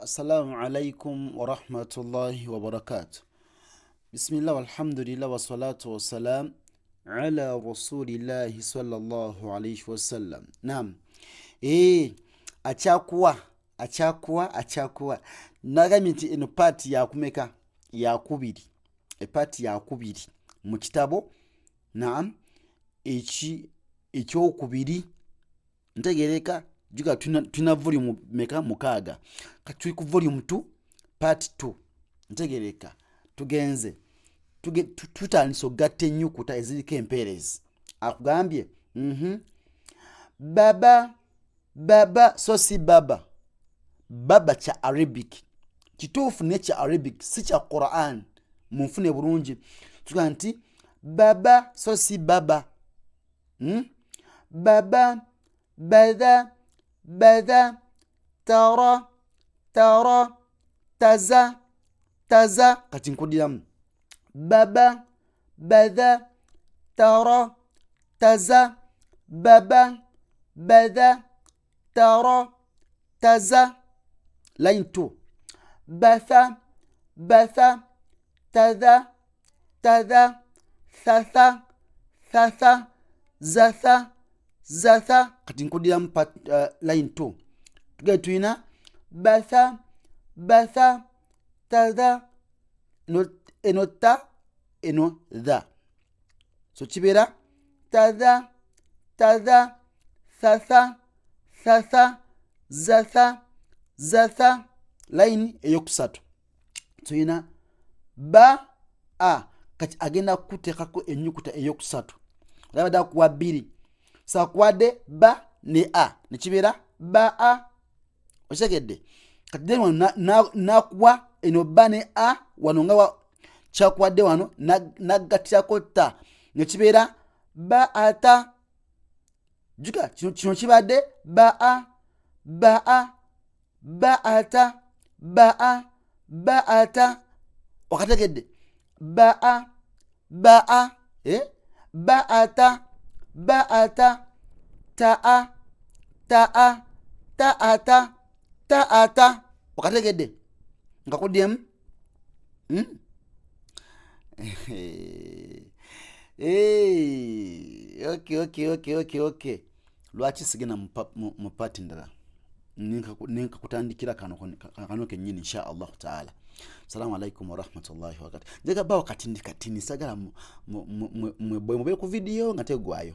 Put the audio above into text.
Assalamu alaikum wa rahmatullahi wa barakatuh. Bismillah walhamdulillah wa salatu wa salam ala rasulillahi sallallahu alaihi wa sallam. Naam. Achakuwa. Nagamiti ino part ya kumeka ya kubiri. Part ya kubiri. Mu kitabo. Naam. Ekyokubiri. Ntegereka juga tuna volume meka mukaga. Katuli ku volume 2 part 2. Ntegereka tugenze tutandise okugatta ennyukuta eziriko empeerezi. Akugambye baba so si baba kya Arabic kituufu ne kya Arabic si kya Quran munfune bulungi tuga nti baba so si baba baba bada tara taza kati nkudiramu baba bada tara taza baba bada tara taza. Line 2 batha taza thatha zatha kati nkudiramu line 2 tugere tuyina batha taza eno ta eno tha so kibeera taza thatha zatha. Line eyokusatu tuyina ba kati agenda kuteekako ennyukuta eyokusatu olabadde kuwa bbiri sakuwadde ba ne nekibeera ba okitegedde kati then wano nakuwa eno ba ne wano nga kyakuwadde wano naggatirako ta nekibeera baata juga kino kibadde baata wakategedde baata taata wakategedde nkakuddemu okay lwaki sigenda mu pati ndala ninka kutandikira kano kenyini insha Allah taala. Assalamu alaikum wa rahmatullahi wa barakatuh. Njega bawo katindi sagala mwe ku video nga tegwayo.